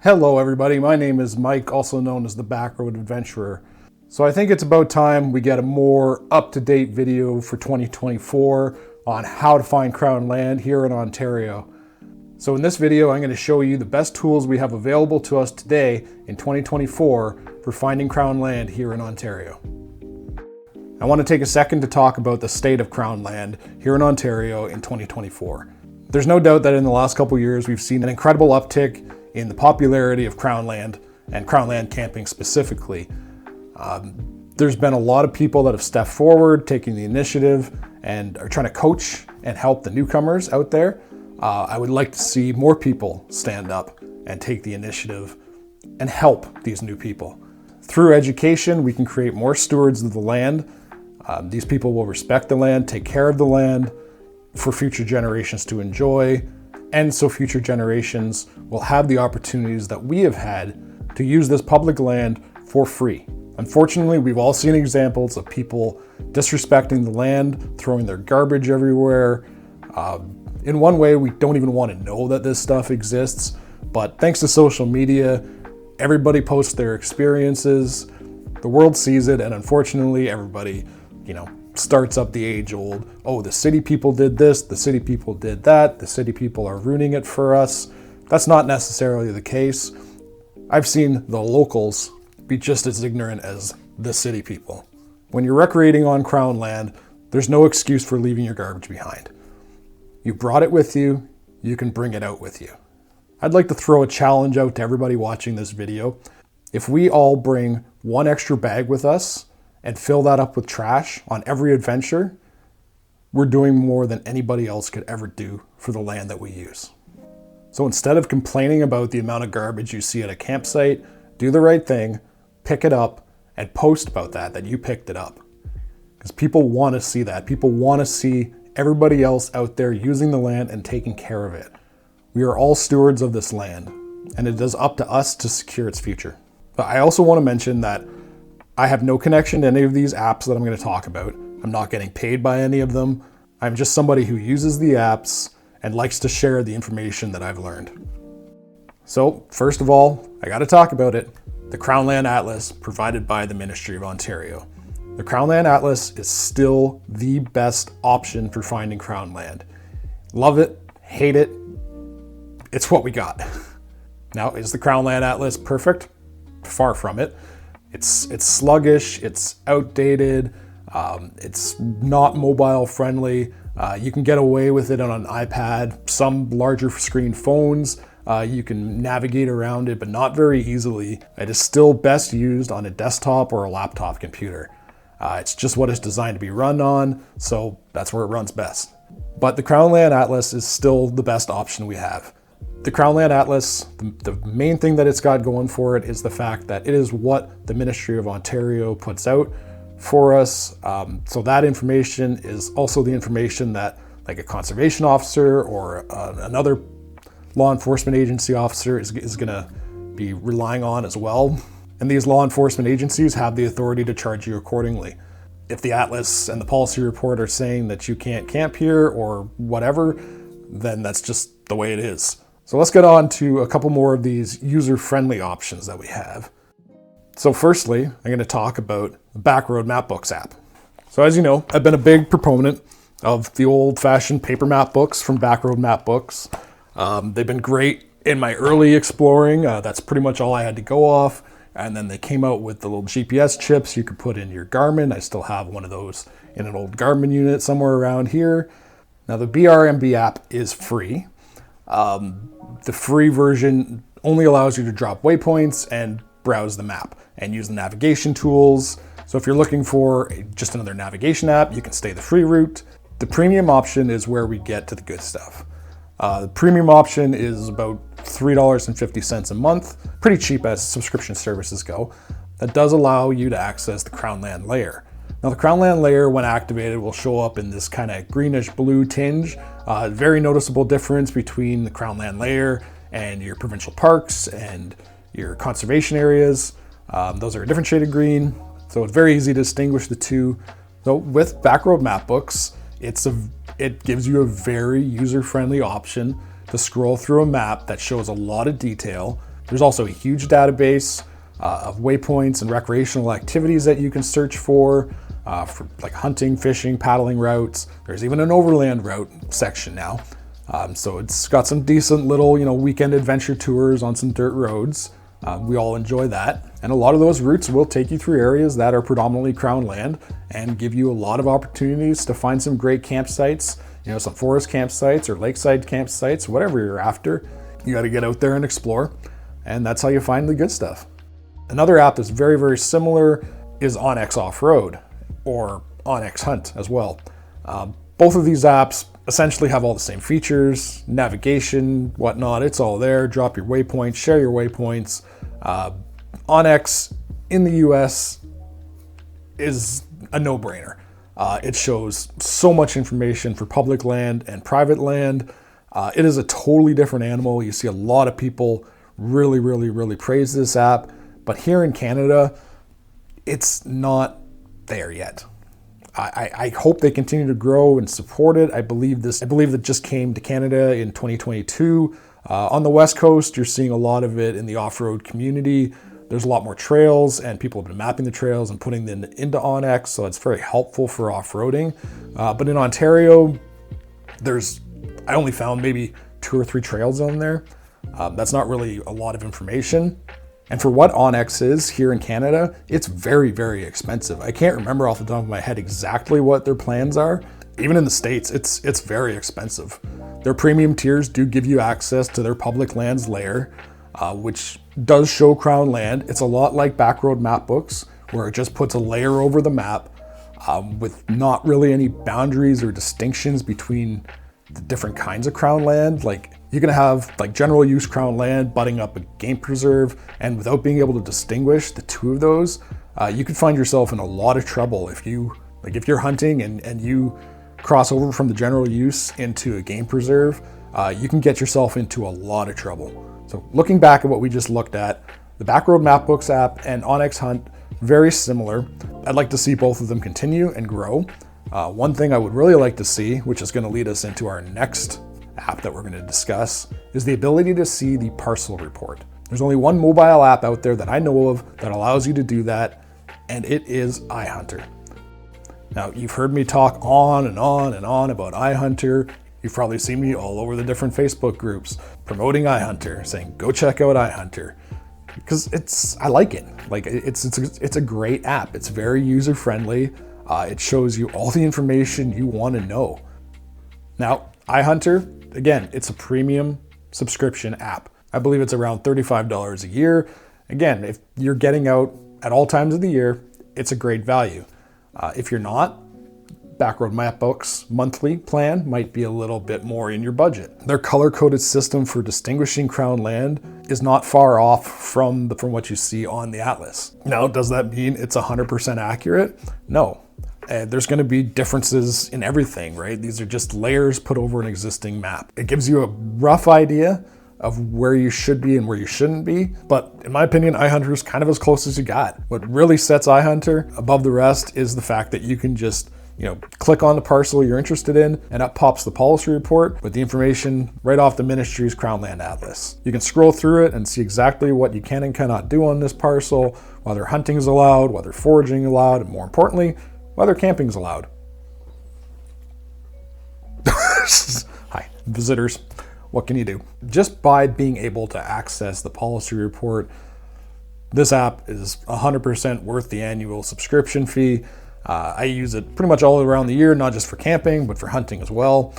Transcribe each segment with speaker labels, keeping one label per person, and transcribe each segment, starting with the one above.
Speaker 1: Hello everybody, my name is Mike, also known as the Backroad Adventurer. So I think it's about time we get a more up-to-date video for 2024 on how to find crown land here in Ontario. So in this video, I'm going to show you the best tools we have available to us today in 2024 for finding crown land here in Ontario. I want to take a second to talk about the state of crown land here in Ontario in 2024. There's no doubt that in the last couple years, we've seen an incredible uptick in the popularity of crown land and crown land camping specifically. There's been a lot of people that have stepped forward, taking the initiative, and are trying to coach and help the newcomers out there. I would like to see more people stand up and take the initiative and help these new people. Through education, we can create more stewards of the land. These people will respect the land, take care of the land for future generations to enjoy, and so future generations will have the opportunities that we have had to use this public land for free. Unfortunately, we've all seen examples of people disrespecting the land, throwing their garbage everywhere. In one way, we don't even want to know that this stuff exists, but thanks to social media, everybody posts their experiences, the world sees it, and unfortunately, everybody, starts up the age-old, oh, the city people did this, the city people did that, the city people are ruining it for us. That's not necessarily the case. I've seen the locals be just as ignorant as the city people. When you're recreating on crown land, there's no excuse for leaving your garbage behind. You brought it with you, you can bring it out with you. I'd like to throw a challenge out to everybody watching this video. If we all bring one extra bag with us and fill that up with trash on every adventure, we're doing more than anybody else could ever do for the land that we use. So instead of complaining about the amount of garbage you see at a campsite, do the right thing, pick it up, and post about that you picked it up. Because people want to see that. People want to see everybody else out there using the land and taking care of it. We are all stewards of this land, and it is up to us to secure its future. But I also want to mention that I have no connection to any of these apps that I'm going to talk about. I'm not getting paid by any of them. I'm just somebody who uses the apps and likes to share the information that I've learned. So first of all, I got to talk about it. The Crown Land Atlas provided by the Ministry of Ontario. The Crown Land Atlas is still the best option for finding crown land. Love it, hate it, it's what we got. Now, is the Crown Land Atlas perfect? Far from it. It's sluggish, it's outdated, it's not mobile friendly. You can get away with it on an iPad, some larger screen phones. You can navigate around it, but not very easily. It is still best used on a desktop or a laptop computer. It's just what it's designed to be run on, so that's where it runs best. But the Crown Land Atlas is still the best option we have. The Crown Land Atlas, the main thing that it's got going for it is the fact that it is what the Ministry of Ontario puts out for us. So that information is also the information that like a conservation officer or another law enforcement agency officer is going to be relying on as well. And these law enforcement agencies have the authority to charge you accordingly. If the Atlas and the policy report are saying that you can't camp here or whatever, then that's just the way it is. So let's get on to a couple more of these user-friendly options that we have. So firstly, I'm going to talk about the Backroad Mapbooks app. So as you know, I've been a big proponent of the old-fashioned paper map books from Backroad Mapbooks. They've been great in my early exploring. That's pretty much all I had to go off. And then they came out with the little GPS chips you could put in your Garmin. I still have one of those in an old Garmin unit somewhere around here. Now the BRMB app is free. The free version only allows you to drop waypoints and browse the map and use the navigation tools. So if you're looking for just another navigation app, you can stay the free route. The premium option is where we get to the good stuff. The premium option is about $3.50 a month, pretty cheap as subscription services go. That does allow you to access the Crown Land layer. Now the Crown Land layer, when activated, will show up in this kind of greenish blue tinge. Very noticeable difference between the Crown Land layer and your provincial parks and your conservation areas. Those are a different shade of green, so it's very easy to distinguish the two. So with Backroad Mapbooks, it gives you a very user-friendly option to scroll through a map that shows a lot of detail There's also a huge database of waypoints and recreational activities that you can search for like hunting, fishing, paddling routes. There's even an overland route section now. So it's got some decent little, weekend adventure tours on some dirt roads. We all enjoy that. And a lot of those routes will take you through areas that are predominantly Crown land and give you a lot of opportunities to find some great campsites, some forest campsites or lakeside campsites, whatever you're after. You got to get out there and explore. And that's how you find the good stuff. Another app that's very, very similar is OnX Off-Road or OnX Hunt as well. Both of these apps essentially have all the same features, navigation, whatnot. It's all there. Drop your waypoints, share your waypoints. OnX in the US is a no-brainer. It shows so much information for public land and private land. It is a totally different animal. You see a lot of people really, really, really praise this app. But here in Canada, it's not there yet. I hope they continue to grow and support it. I believe that just came to Canada in 2022. On the West Coast, you're seeing a lot of it in the off-road community. There's a lot more trails, and people have been mapping the trails and putting them into OnX, so it's very helpful for off-roading. But in Ontario, I only found maybe 2 or 3 trails on there. That's not really a lot of information. And for what OnX is here in Canada, it's very, very expensive. I can't remember off the top of my head exactly what their plans are. Even in the States, it's very expensive. Their premium tiers do give you access to their public lands layer, which does show Crown land. It's a lot like Backroad map books, where it just puts a layer over the map with not really any boundaries or distinctions between the different kinds of Crown land. Like, you can have like general use Crown land butting up a game preserve, and without being able to distinguish the two of those, you could find yourself in a lot of trouble if you're hunting and you cross over from the general use into a game preserve. You can get yourself into a lot of trouble. So looking back at what we just looked at, the Backroad Mapbooks app and OnX Hunt, very similar. I'd like to see both of them continue and grow. One thing I would really like to see, which is going to lead us into our next app that we're going to discuss, is the ability to see the parcel report. There's only one mobile app out there that I know of that allows you to do that, and it is iHunter. Now, you've heard me talk on and on and on about iHunter. You've probably seen me all over the different Facebook groups promoting iHunter, saying, go check out iHunter. Because I like it. Like, it's a great app. It's very user-friendly. It shows you all the information you want to know. Now, iHunter, again, it's a premium subscription app. I believe it's around $35 a year. Again, if you're getting out at all times of the year, it's a great value. If you're not, Backroad Mapbooks monthly plan might be a little bit more in your budget. Their color-coded system for distinguishing Crown land is not far off from what you see on the Atlas. Now, does that mean it's 100% accurate? No. There's going to be differences in everything, right? These are just layers put over an existing map. It gives you a rough idea of where you should be and where you shouldn't be. But in my opinion, iHunter is kind of as close as you got. What really sets iHunter above the rest is the fact that you can just click on the parcel you're interested in, and up pops the policy report with the information right off the ministry's Crown Land Atlas. You can scroll through it and see exactly what you can and cannot do on this parcel, whether hunting is allowed, whether foraging is allowed, and more importantly, whether camping is allowed. Hi, visitors. What can you do? Just by being able to access the policy report, this app is 100% worth the annual subscription fee. I use it pretty much all around the year, not just for camping, but for hunting as well.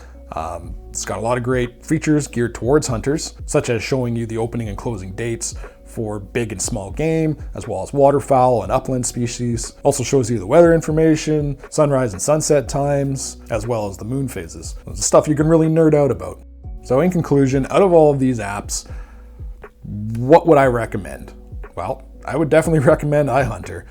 Speaker 1: It's got a lot of great features geared towards hunters, such as showing you the opening and closing dates for big and small game, as well as waterfowl and upland species. Also shows you the weather information, sunrise and sunset times, as well as the moon phases. It's stuff you can really nerd out about. So in conclusion, out of all of these apps, what would I recommend? Well, I would definitely recommend iHunter.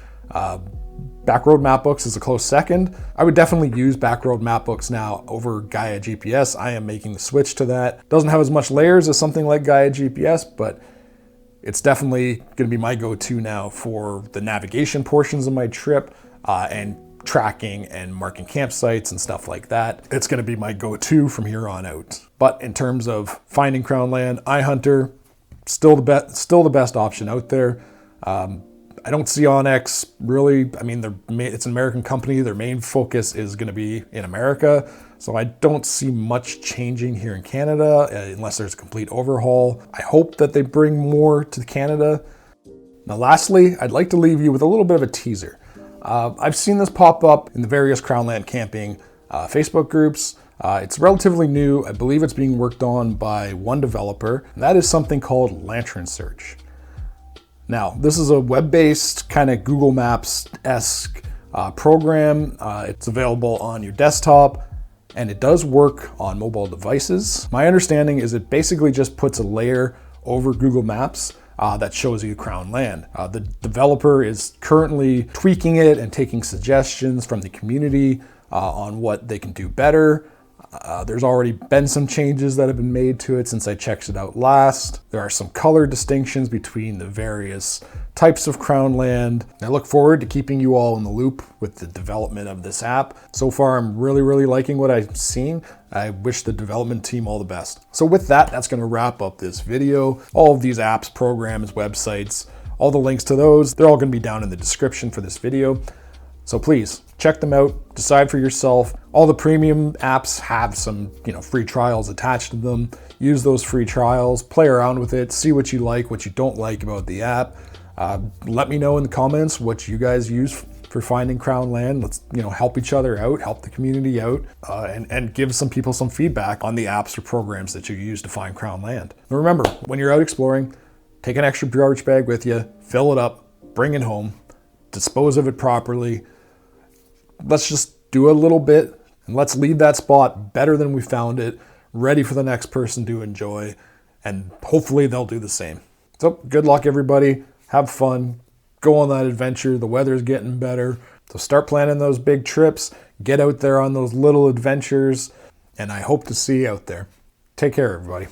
Speaker 1: Backroad Mapbooks is a close second. I would definitely use Backroad Mapbooks now over Gaia GPS. I am making the switch to that. Doesn't have as much layers as something like Gaia GPS, but it's definitely going to be my go-to now for the navigation portions of my trip and tracking and marking campsites and stuff like that. It's going to be my go-to from here on out. But in terms of finding Crown land, iHunter, still the best option out there. I don't see Onyx really. I mean, it's an American company. Their main focus is going to be in America. So I don't see much changing here in Canada unless there's a complete overhaul. I hope that they bring more to Canada. Now, lastly, I'd like to leave you with a little bit of a teaser. I've seen this pop up in the various Crownland camping Facebook groups. It's relatively new. I believe it's being worked on by one developer, and that is something called Lantern Search. Now, this is a web-based kind of Google Maps-esque program. It's available on your desktop, and it does work on mobile devices. My understanding is it basically just puts a layer over Google Maps that shows you Crown land. The developer is currently tweaking it and taking suggestions from the community on what they can do better. There's already been some changes that have been made to it since I checked it out last. There are some color distinctions between the various types of Crown land. I look forward to keeping you all in the loop with the development of this app. So far, I'm really liking what I've seen. I wish the development team all the best. So with that, that's going to wrap up this video. All of these apps, programs, websites, all the links to those, they're all going to be down in the description for this video. So please check them out, decide for yourself. All the premium apps have some, free trials attached to them. Use those free trials, play around with it, see what you like, what you don't like about the app. Let me know in the comments what you guys use for finding Crown land. Let's, help each other out, help the community out, and give some people some feedback on the apps or programs that you use to find Crown land. And remember, when you're out exploring, take an extra garbage bag with you, fill it up, bring it home, dispose of it properly. Let's just do a little bit and let's leave that spot better than we found it, ready for the next person to enjoy, and hopefully they'll do the same. So good luck, everybody. Have fun. Go on that adventure. The weather's getting better. So start planning those big trips. Get out there on those little adventures, and I hope to see you out there. Take care, everybody.